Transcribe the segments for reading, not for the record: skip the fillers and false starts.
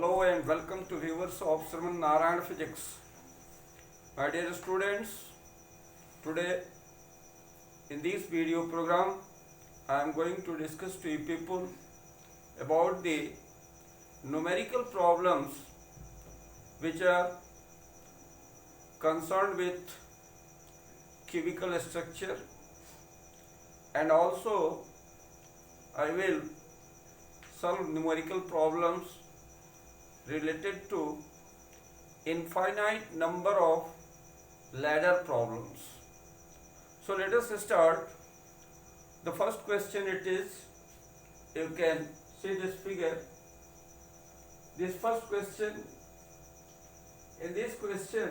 Hello and welcome to viewers of Sriman Narayan Physics. My dear students, today in this video program I am going to discuss to you people about the numerical problems which are concerned with cubical structure, and also I will solve numerical problems related to infinite number of ladder problems. So let us start. The first question it is, you can see this figure. This first question, in this question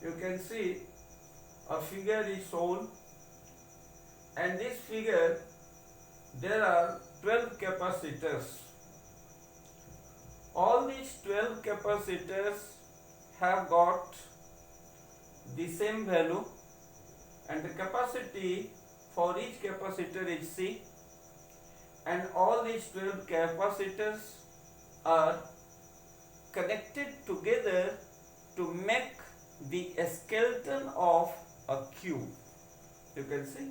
you can see a figure is shown, and this figure there are 12 capacitors. All these 12 capacitors have got the same value, and the capacity for each capacitor is C, and all these 12 capacitors are connected together to make the skeleton of a cube. You can see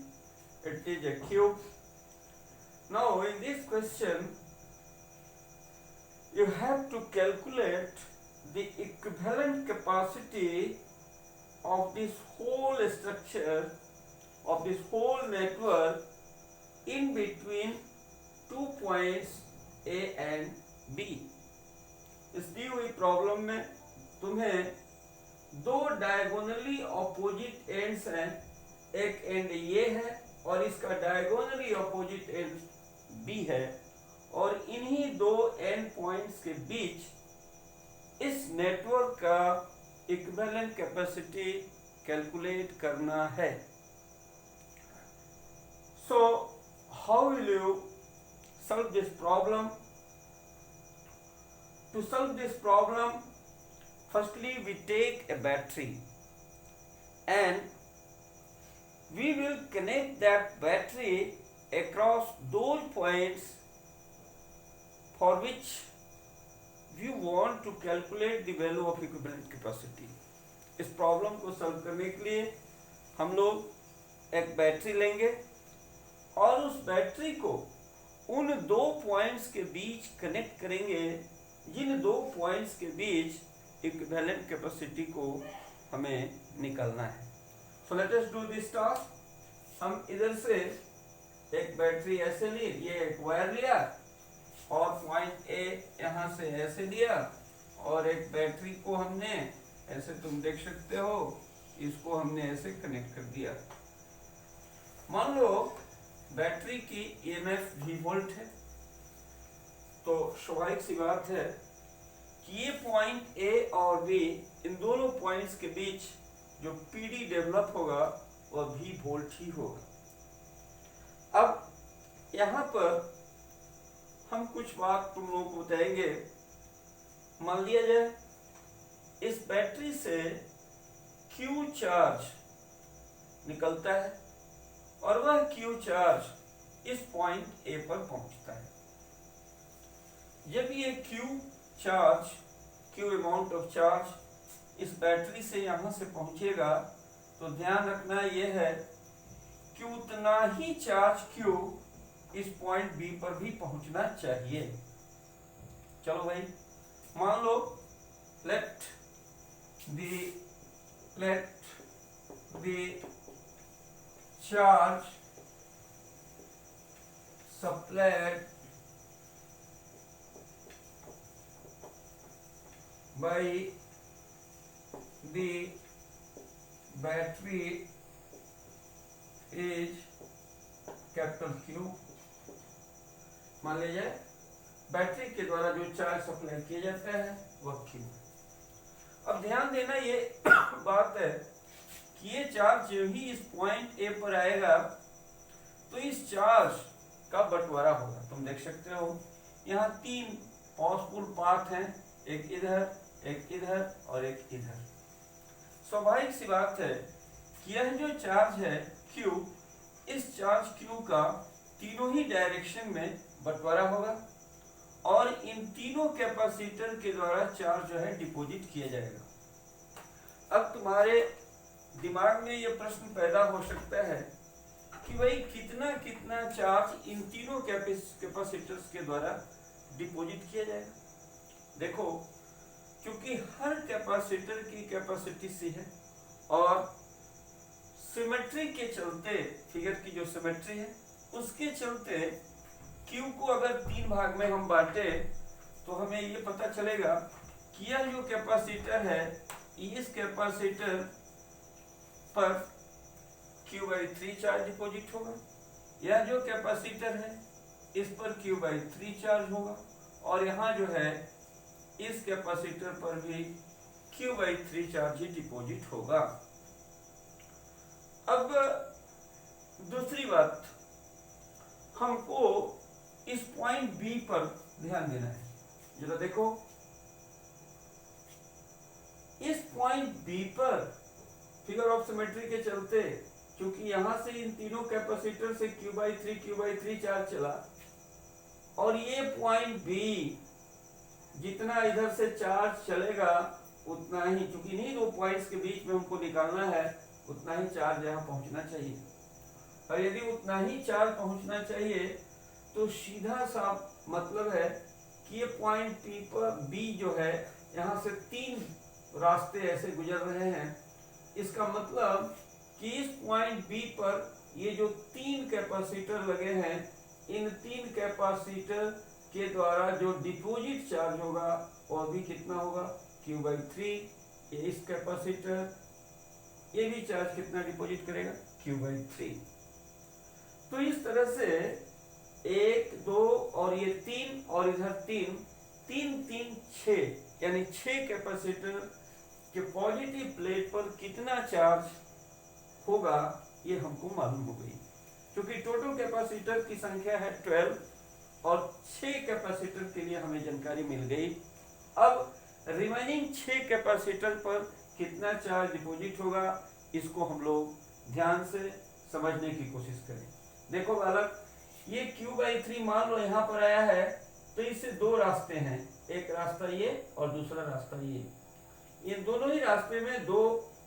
it is a cube. Now in this question you have to calculate the equivalent capacity of this whole structure, of this whole network in between 2 points A and B. इस दी हुई problem में तुम्हें दो diagonally opposite ends हैं, एक and ये है और इसका डायगोनली ऑपोजिट एंड B है, और इन्हीं दो एंड पॉइंट्स के बीच इस नेटवर्क का इक्विवेलेंट कैपेसिटी कैलकुलेट करना है. So how will you solve this problem? To solve this problem, firstly we take a battery and we will connect that battery across those points for which we want to calculate the value of equivalent capacity. इस problem को solve करने के लिए हम लोग एक battery लेंगे और उस बैटरी को उन दो पॉइंट्स के बीच कनेक्ट करेंगे जिन दो पॉइंट्स के बीच इक्विवेलेंट कैपेसिटी को हमें निकालना है. So let us do this task. हम इधर से एक बैटरी ऐसे ली, ये एक वायर लिया और पॉइंट ए यहाँ से ऐसे लिया, और एक बैटरी को हमने ऐसे, तुम देख सकते हो, इसको हमने ऐसे कनेक्ट कर दिया. मान लो बैटरी की ईएमएफ V वोल्ट है, तो स्वाभाविक सी बात है कि ये पॉइंट ए और बी, इन दोनों पॉइंट्स के बीच जो पीडी डेवलप होगा वह V वोल्ट ही होगा. अब यहाँ पर हम कुछ बात तुम लोगों को बताएंगे. मान लिया जाए इस बैटरी से Q चार्ज निकलता है और वह Q चार्ज इस पॉइंट A पर पहुंचता है. जब ये Q अमाउंट ऑफ चार्ज इस बैटरी से यहां से पहुंचेगा, तो ध्यान रखना यह है कि उतना ही चार्ज Q इस पॉइंट B पर भी पहुंचना चाहिए. चलो भाई, मान लो let the charge supplied by the battery is capital Q. मान लीजिए बैटरी के द्वारा जो चार्ज सप्लाई किया जाता है वह Q. अब ध्यान देना ये बात है कि ये चार्ज जो ही इस पॉइंट A पर आएगा तो इस चार्ज का बंटवारा होगा. तुम देख सकते हो यहाँ तीन पॉसिबल पाथ हैं, एक इधर, एक इधर और एक इधर. स्वाभाविक सी बात है कि यह जो चार्ज है Q, इस चार्ज Q का तीनों ही डायरेक्शन में बंटवारा होगा और इन तीनों कैपेसिटर के द्वारा चार्ज जो है डिपॉजिट किया जाएगा। अब तुम्हारे दिमाग में यह प्रश्न पैदा हो सकता है कि भाई कितना कितना चार्ज इन तीनों कैपेसिटर्स के द्वारा डिपॉजिट किया जाएगा। देखो, क्योंकि हर कैपेसिटर की कैपेसिटी सी है और सिमेट्री के चलते, फिगर की जो सिमेट्री है उसके चलते Q को अगर तीन भाग में हम बांटे तो हमें ये पता चलेगा कि यह जो कैपेसिटर है इस कैपेसिटर पर Q/3 चार्ज डिपॉजिट होगा, यह जो कैपेसिटर है इस पर Q/3 चार्ज होगा और यहाँ जो है इस कैपेसिटर पर भी Q/3 चार्ज ही डिपॉजिट होगा। अब दूसरी बात, हमको इस पॉइंट बी पर ध्यान देना है। जरा देखो, इस पॉइंट बी पर फिगर ऑफ सिमेट्री के चलते, क्योंकि यहां से इन तीनों कैपेसिटर से Q/3 चार्ज चला और ये पॉइंट बी जितना इधर से चार्ज चलेगा उतना ही, क्योंकि इन्हीं दो पॉइंट्स के बीच में हमको निकालना है, उतना ही चार्ज यहाँ पहुंचना चाहिए। और यदि उतना ही चार्ज पहुंचना चाहिए तो सीधा सा मतलब है कि ये पॉइंट पी पर बी जो है यहाँ से तीन रास्ते ऐसे गुजर रहे हैं। इसका मतलब कि इस पॉइंट बी पर ये जो तीन कैपेसिटर लगे हैं, इन तीन कैपेसिटर के द्वारा जो डिपॉजिट चार्ज होगा और भी कितना होगा, Q/3। ये इस कैपेसिटर, ये भी चार्ज कितना डिपॉजिट करेगा, Q/3। तो इस तरह से 1, 2 और ये 3 और इधर 3, 3, 3, 6 यानी 6 कैपेसिटर के पॉजिटिव प्लेट पर कितना चार्ज होगा ये हमको मालूम हो गई। क्योंकि टोटल कैपेसिटर की संख्या है 12 और 6 कैपेसिटर के लिए हमें जानकारी मिल गई। अब रिमेनिंग 6 कैपेसिटर पर कितना चार्ज डिपॉजिट होगा इसको हम लोग ध्यान से समझने की कोशिश करें। देखो बालक, ये Q/3 मान लो यहाँ पर आया है तो इससे दो रास्ते हैं, एक रास्ता ये और दूसरा रास्ता ये दोनों ही रास्ते में दो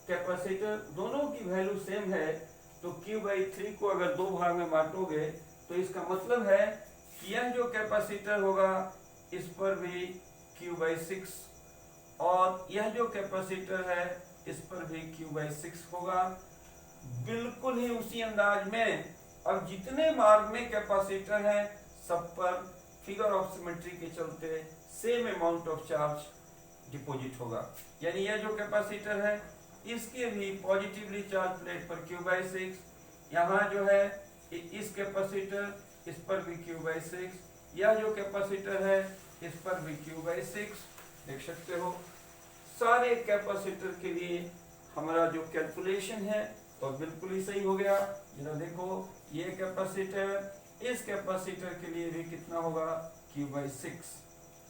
कैपेसिटर, दोनों की वैल्यू सेम है। तो Q/3 को अगर दो भाग में बांटोगे तो इसका मतलब है कि यह जो कैपेसिटर होगा इस पर भी Q/6 और यह जो कैपेसिटर है इस पर भी Q/6 होगा। बिल्कुल ही उसी अंदाज में अब जितने मार्ग में कैपेसिटर है सब पर फिगर ऑफ सिमेट्री के चलते same amount of charge deposit होगा। यानी यह जो कैपेसिटर है इसके भी पॉजिटिवली चार्ज प्लेट पर Q/6, यहाँ जो है इस कैपेसिटर इस पर भी Q/6, यह जो कैपेसिटर है इस पर भी Q/6। देख सकते हो सारे कैपेसिटर के लिए हमारा जो कैलकुलेशन है तो बिल्कुल ही सही हो गया। जरा देखो, ये कैपेसिटर इस कैपेसिटर के लिए भी कितना होगा, Q/6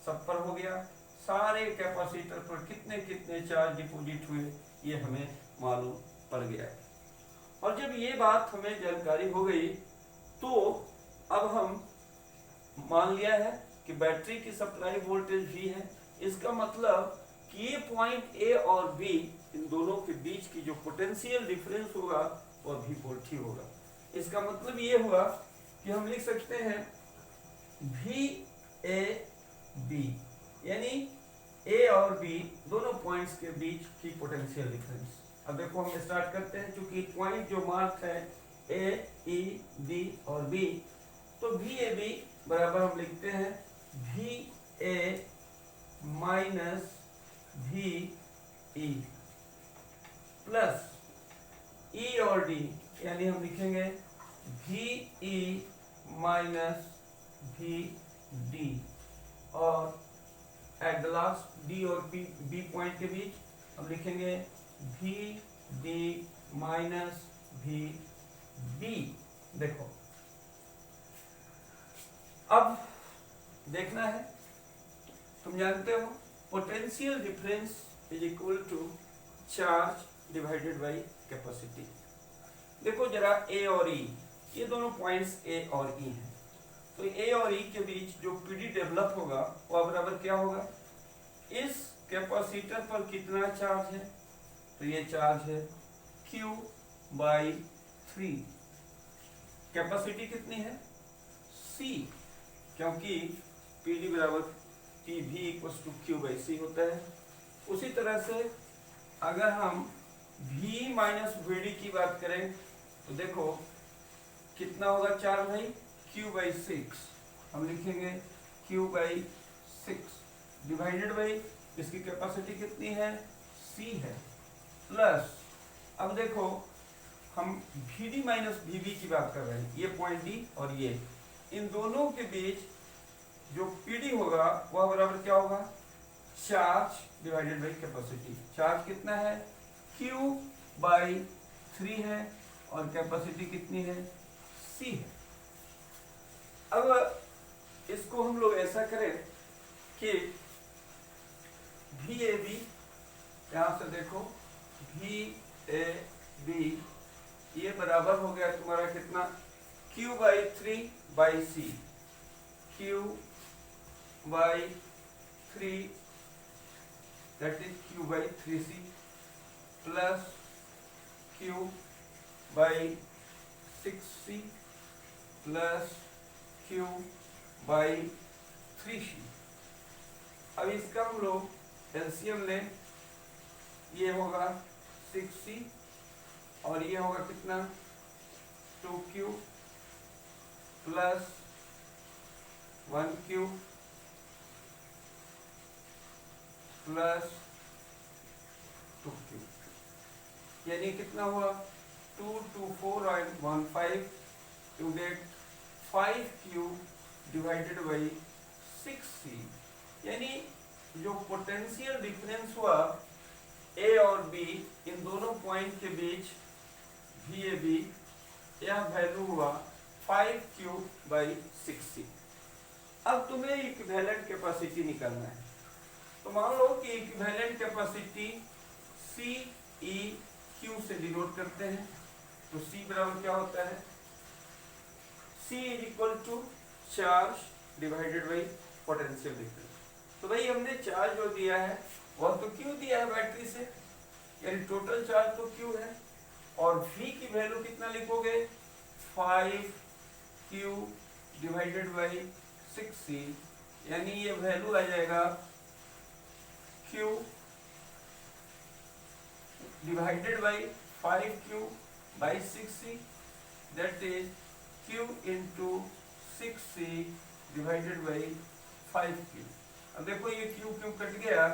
सब पर हो गया। सारे कैपेसिटर पर कितने कितने चार्ज डिपॉजिट हुए ये हमें मालूम पड़ गया। और जब ये बात हमें जानकारी हो गई तो अब हम मान लिया है कि बैटरी की सप्लाई वोल्टेज भी है। इसका मतलब कि ये पॉइंट ए और बी, इन दोनों के बीच की जो पोटेंशियल डिफरेंस होगा वह भी वोल्ट ही होगा। इसका मतलब ये हुआ कि हम लिख सकते हैं VAB, यानी ए और बी दोनों पॉइंट्स के बीच की पोटेंशियल डिफरेंस। अब देखो हम स्टार्ट करते हैं, क्योंकि पॉइंट जो मार्क है ए, ई, बी और बी, तो VAB बराबर हम लिखते हैं VA minus VE plus E और D, यानी हम लिखेंगे VE माइनस VD और एट द लास्ट D और B पॉइंट के बीच हम लिखेंगे VD माइनस VB। देखो अब देखना है, तुम जानते हो potential difference is equal to charge divided by capacity. देखो जरा ए और ई, ये दोनों पॉइंट्स ए और ई हैं। तो ए और ई के बीच जो पीडी डेवलप होगा वह बराबर क्या होगा, इस कैपेसिटर पर कितना चार्ज है, तो ये चार्ज है Q/3। कैपेसिटी कितनी है C, क्योंकि पीडी बराबर पीवी इक्वल टू Q/C होता है। उसी तरह से अगर हम V माइनस VD की बात करें तो देखो कितना होगा चार्ज भाई, Q/6। हम लिखेंगे Q/6 डिवाइडेड बाई इसकी कैपेसिटी कितनी है C है, प्लस अब देखो हम VD माइनस VB की बात कर रहे हैं, ये पॉइंट D और ये इन दोनों के बीच जो PD होगा वह बराबर क्या होगा, charge divided by capacity. Charge कितना है Q/3 है और कैपेसिटी कितनी है C है। अब इसको हम लोग ऐसा करें कि VAB, यहां से देखो VAB ये बराबर हो गया तुम्हारा कितना, Q/3/C, Q/3 that is Q/3C plus Q/6C plus Q/3C। अब इसका हम लोग एलसीएम लें, ये होगा 6C और ये होगा कितना 2Q plus 1Q plus 2Q, यानी कितना हुआ 2, 2, 4 और 1, 5 to get 5Q divided by 6C। यानी जो पोटेंशियल डिफरेंस हुआ A और B इन दोनों पॉइंट के बीच VAB, यह वैल्यू हुआ 5Q/6C। अब तुम्हें इक्विवेलेंट कैपेसिटी निकालना है, तो मान लो कि इक्विवेलेंट कैपेसिटी CEQ से डिनोट करते हैं, तो C बराबर क्या होता है, C is equal to charge divided by potential difference. तो भाई हमने चार्ज जो दिया है वह तो Q दिया है बैटरी से, यानी टोटल चार्ज तो Q है, और V की वैल्यू कितना लिखोगे 5Q डिवाइडेड बाई 6C, यानी ये वैल्यू आ जाएगा Q divided by 5Q/6C, that is Q into 6C divided by 5Q। अब देखो ये Q कट गया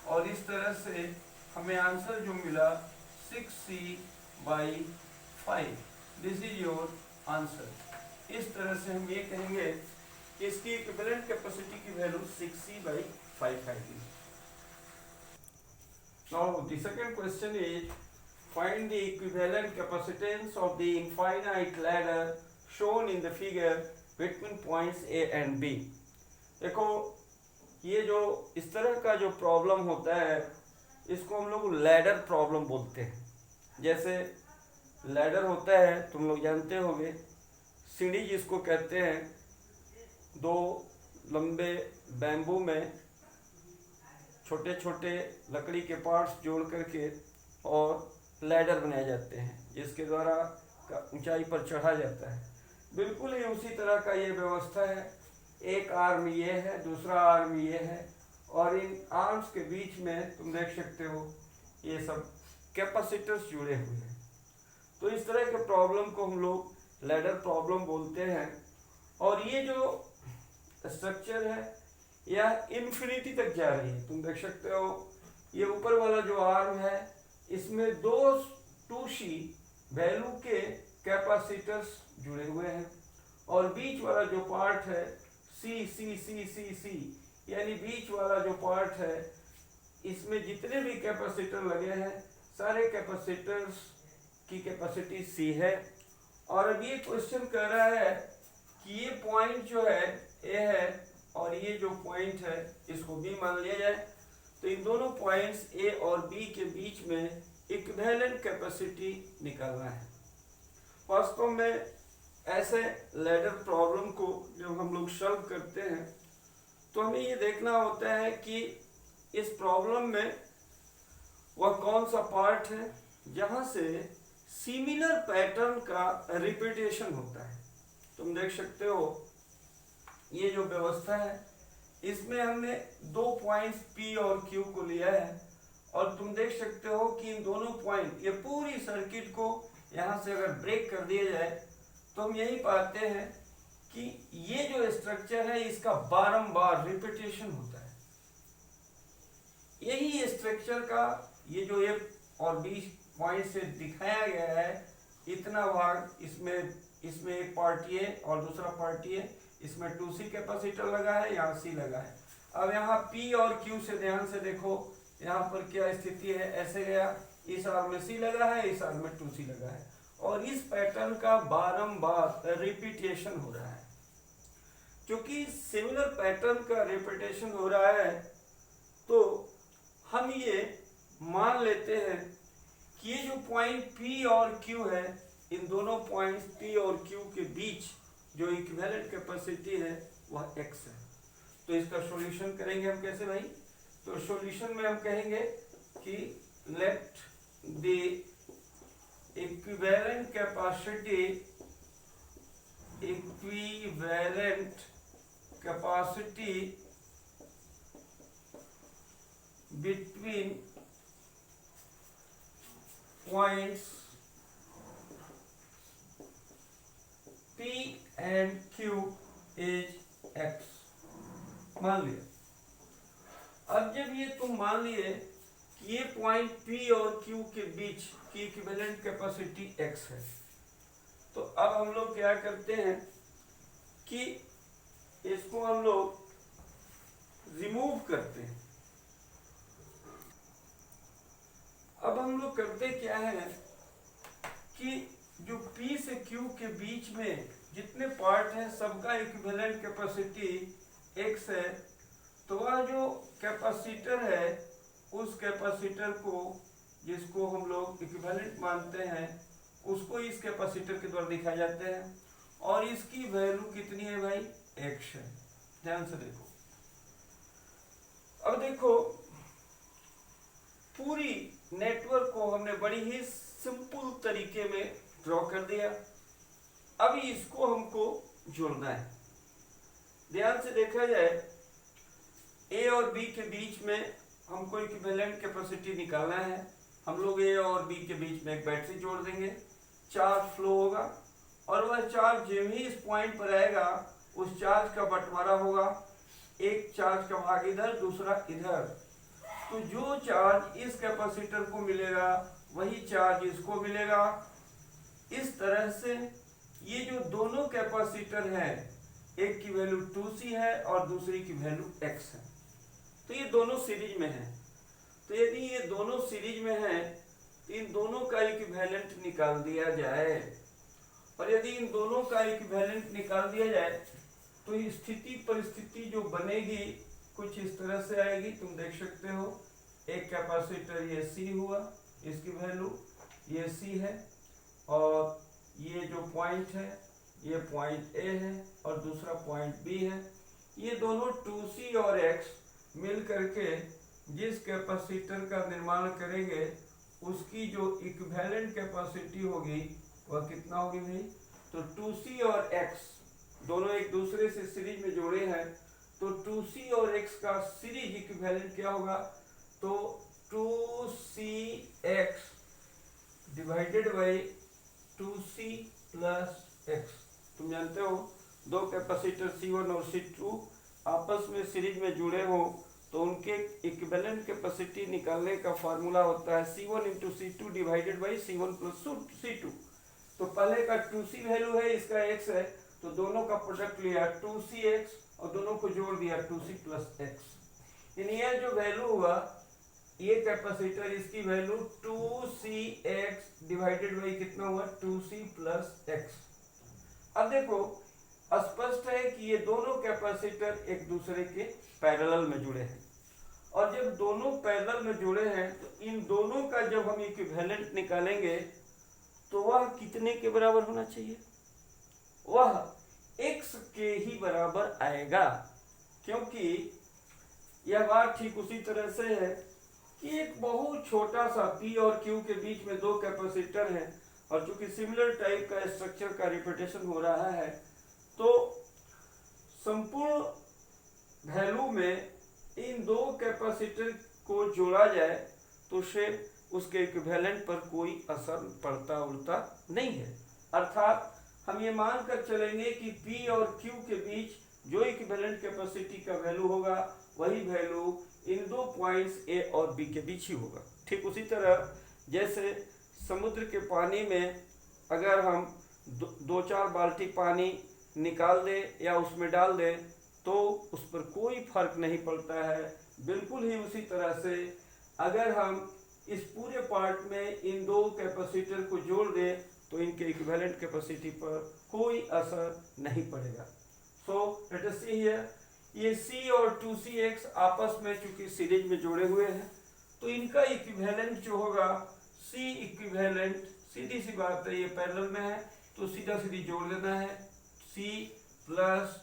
और इस तरह से हमें आंसर जो मिला 6C/5। This is your answer. इस तरह से हम ये कहेंगे कि इसकी इक्विवेलेंट कैपेसिटी की वैल्यू 6C/5 आएगी। Now the second question is, find the equivalent capacitance of the infinite ladder shown in the figure between points A and B। देखो ये जो इस तरह का जो प्रॉब्लम होता है इसको हम लोग लैडर प्रॉब्लम बोलते हैं। जैसे लैडर होता है, तुम लोग जानते होंगे, सीढ़ी जिसको कहते हैं, दो लंबे बैम्बू में छोटे छोटे लकड़ी के पार्ट्स जोड़ करके और लैडर बनाए जाते हैं, जिसके द्वारा ऊंचाई पर चढ़ा जाता है। बिल्कुल ही उसी तरह का ये व्यवस्था है। एक आर्म ये है, दूसरा आर्म ये है, और इन आर्म्स के बीच में तुम देख सकते हो ये सब कैपेसिटर्स जुड़े हुए हैं। तो इस तरह के प्रॉब्लम को हम लोग लैडर प्रॉब्लम बोलते हैं। और ये जो स्ट्रक्चर है यह इन्फिनिटी तक जा रही है। तुम देख सकते हो ये ऊपर वाला जो आर्म है इसमें 2C वैल्यू के कैपेसिटर्स जुड़े हुए हैं, और बीच वाला जो पार्ट है C, यानी बीच वाला जो पार्ट है इसमें जितने भी कैपेसिटर लगे हैं सारे कैपेसिटर्स की कैपेसिटी C है। और अब ये क्वेश्चन कर रहा है कि ये पॉइंट जो है A है और ये जो पॉइंट है इसको B मान लिया जाए, तो इन दोनों पॉइंट्स A और B के बीच में इक्विवेलेंट कैपेसिटी निकालना है। वास्तव में ऐसे लैडर प्रॉब्लम को जब हम लोग सॉल्व करते हैं तो हमें ये देखना होता है कि इस प्रॉब्लम में वह कौन सा पार्ट है जहां से सिमिलर पैटर्न का रिपीटेशन होता है। तुम देख सकते हो ये जो व्यवस्था है इसमें हमने दो पॉइंट्स P और Q को लिया है और तुम देख सकते हो कि इन दोनों पॉइंट, ये पूरी सर्किट को यहाँ से अगर ब्रेक कर दिया जाए तो हम यही पाते हैं कि ये जो स्ट्रक्चर है इसका बारंबार रिपीटेशन होता है। यही स्ट्रक्चर का ये जो A और B पॉइंट से दिखाया गया है, इतना भाग इसमें एक पार्ट ये और दूसरा पार्ट ये, इसमें 2C कैपेसिटर लगा है, यहाँ C लगा है। अब यहाँ P और Q से ध्यान से देखो यहाँ पर क्या स्थिति है, ऐसे गया, इस आर में C लगा है, इस आर में 2C लगा है और इस पैटर्न का बारंबार रिपीटेशन हो रहा है। क्योंकि सिमिलर पैटर्न का रिपीटेशन हो रहा है तो हम ये मान लेते हैं कि ये जो पॉइंट P और Q है, इन दोनों पॉइंट्स P और Q के बीच जो इक्विवेलेंट कैपेसिटी है वह X है। तो इसका सॉल्यूशन करेंगे हम कैसे भाई? तो सॉल्यूशन में हम कहेंगे कि let the equivalent capacity between points P and Q is X। मान लिया। अब जब ये तुम मान लिए कि ये पॉइंट P और Q के बीच की इक्विवेलेंट कैपेसिटी X है, तो अब हम लोग क्या करते हैं कि इसको हम लोग रिमूव करते हैं। अब हम लोग करते क्या है कि जो P से Q के बीच में जितने पार्ट हैं सबका इक्विवेलेंट कैपेसिटी X है, तो वह जो कैपेसिटर है उस कैपेसिटर को, जिसको हम लोग इक्विवेलेंट मानते हैं, उसको इस कैपेसिटर के द्वारा दिखाए जाते हैं और इसकी वैल्यू कितनी है भाई? X है। ध्यान से देखो। अब देखो पूरी नेटवर्क को हमने बड़ी ही सिंपल तरीके में ड्रॉ कर दिया। अब इसको हमको जोड़ना है। ध्यान से देखा जाए A और B के बीच में हमको इक्विवेलेंट कैपेसिटी निकालना है। हम लोग A और B के बीच में एक बैटरी जोड़ देंगे, चार्ज फ्लो होगा और वह चार्ज जब ही इस पॉइंट पर आएगा उस चार्ज का बंटवारा होगा, एक चार्ज का भाग इधर, दूसरा इधर। तो जो चार्ज इस कैपेसिटर को मिलेगा वही चार्ज इसको मिलेगा। इस तरह से ये जो दोनों कैपेसिटर हैं, एक की वैल्यू 2C है और दूसरी की वैल्यू X है, तो ये दोनों सीरीज में हैं। तो यदि ये दोनों सीरीज में हैं तो इन दोनों का इक्विवेलेंट निकाल दिया जाए और यदि इन दोनों का इक्विवेलेंट निकाल दिया जाए तो स्थिति परिस्थिति जो बनेगी कुछ इस तरह से आएगी। तुम देख सकते हो एक कैपेसिटर ये C हुआ, इसकी वैल्यू ये C है और ये जो पॉइंट है ये पॉइंट A है और दूसरा पॉइंट B है। ये दोनों 2C और X मिल करके जिस कैपेसिटर का निर्माण करेंगे उसकी जो इक्विवेलेंट कैपेसिटी होगी वह कितना होगी भाई? तो 2C और X दोनों एक दूसरे से सीरीज में जोड़े हैं, तो 2C और X का सीरीज इक्विवेलेंट क्या होगा? तो 2CX divided by 2C plus X। तुम जानते हो दो कैपेसिटर C1 और C2 आपस में सीरीज में जुड़े हो तो उनके इक्विवेलेंट कैपेसिटी निकालने का फार्मूला होता है C1 into C2 divided by C1 plus C2। तो पहले का 2C वैल्यू है, इसका X है, तो दोनों का प्रोडक्ट लिया 2CX और दोनों को जोड़ दिया 2C प्लस X। यानी यह जो वैल्यू हुआ ये कैपेसिटर, इसकी वैल्यू 2CX डिवाइडेड बाई कितना हुआ? 2C plus X। अब देखो स्पष्ट है कि ये दोनों कैपेसिटर एक दूसरे के पैरेलल में जुड़े हैं और जब दोनों पैरेलल में जुड़े हैं तो इन दोनों का जब हम इक्विवेलेंट निकालेंगे तो वह कितने के बराबर होना चाहिए? वह x के ही बराबर आएगा, क्योंकि यह बात ठीक उसी तरह से है कि एक बहुत छोटा सा P और Q के बीच में दो कैपेसिटर है, और चूंकि सिमिलर टाइप का स्ट्रक्चर का रिपीटेशन हो रहा है, तो संपूर्ण वैल्यू में इन दो कैपेसिटर को जोड़ा जाए तो उसके इक्विवेलेंट पर कोई असर पड़ता उड़ता नहीं है। अर्थात हम ये मानकर चलेंगे कि P और Q के बीच जो इक्विवेलेंट कैपेसिटी का वैल्यू होगा वही वैल्यू इन दो पॉइंट्स A और B के बीच ही होगा। ठीक उसी तरह जैसे समुद्र के पानी में अगर हम दो चार बाल्टी पानी निकाल दें या उसमें डाल दें तो उस पर कोई फर्क नहीं पड़ता है। बिल्कुल ही उसी तरह से अगर हम इस पूरे पार्ट में इन दो कैपेसिटर को जोड़ दें तो इनके इक्विवेलेंट कैपेसिटी पर कोई असर नहीं पड़ेगा। So let us see here, ये C और 2CX आपस में चूंकि सीरीज में जोड़े हुए हैं तो इनका इक्विवेलेंट जो होगा C इक्विवेलेंट, सीधी सी बात है, ये पैरेलल में है तो सीधा सीधी जोड़ देना है, C plus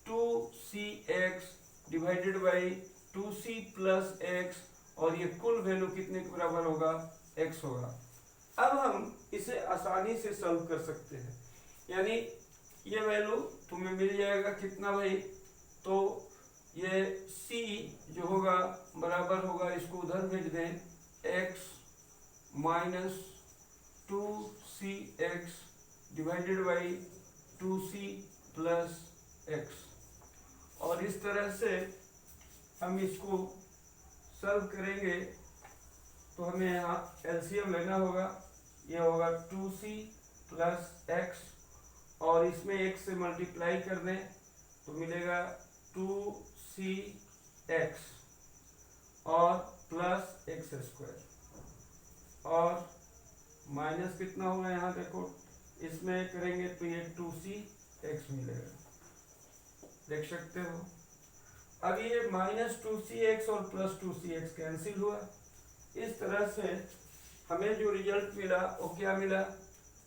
2CX divided by 2C plus X, और ये कुल वैल्यू कितने के बराबर होगा, X होगा। अब हम इसे आसानी से सॉल्व कर सकते हैं, यानी ये वैल्यू तुम्हें मिल जाएगा कितना भाई, तो ये C जो होगा बराबर होगा, इसको उधर भेज दें, X minus 2CX divided by 2C plus X, और इस तरह से हम इसको सॉल्व करेंगे तो हमें यहाँ एलसीएम लेना होगा, ये होगा 2C प्लस X, और इसमें x से मल्टीप्लाई कर दें तो मिलेगा 2CX और प्लस x स्क्वायर, और माइनस कितना होगा यहाँ देखो, इसमें करेंगे तो ये 2CX मिलेगा, देख सकते हो। अब ये माइनस 2CX और प्लस 2CX कैंसिल हुआ। इस तरह से हमें जो रिजल्ट मिला वो क्या मिला,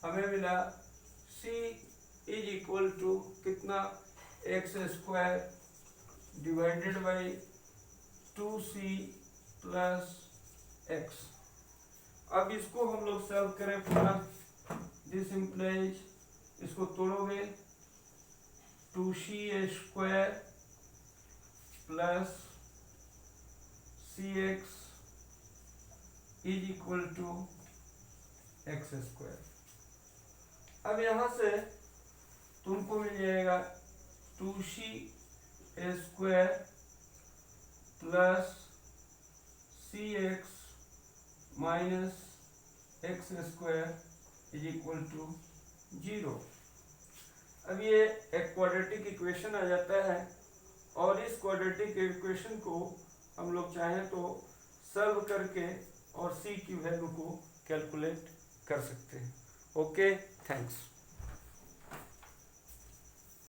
हमें मिला C इज इक्वल टू कितना, x square divided by 2C plus x। अब इसको हम लोग सॉल्व करें पूरा, दिस इम्प्लाइज, इसको तोड़ोगे 2C square plus CX is equal to x square. अब यहां से तुमको मिल जाएगा 2C square plus CX minus x square is equal to 0। अब ये एक क्वाड्रेटिक इक्वेशन आ जाता है, और इस क्वाड्रेटिक इक्वेशन को हम लोग चाहें तो सॉल्व करके और C की वैल्यू को कैलकुलेट कर सकते हैं। Okay, thanks.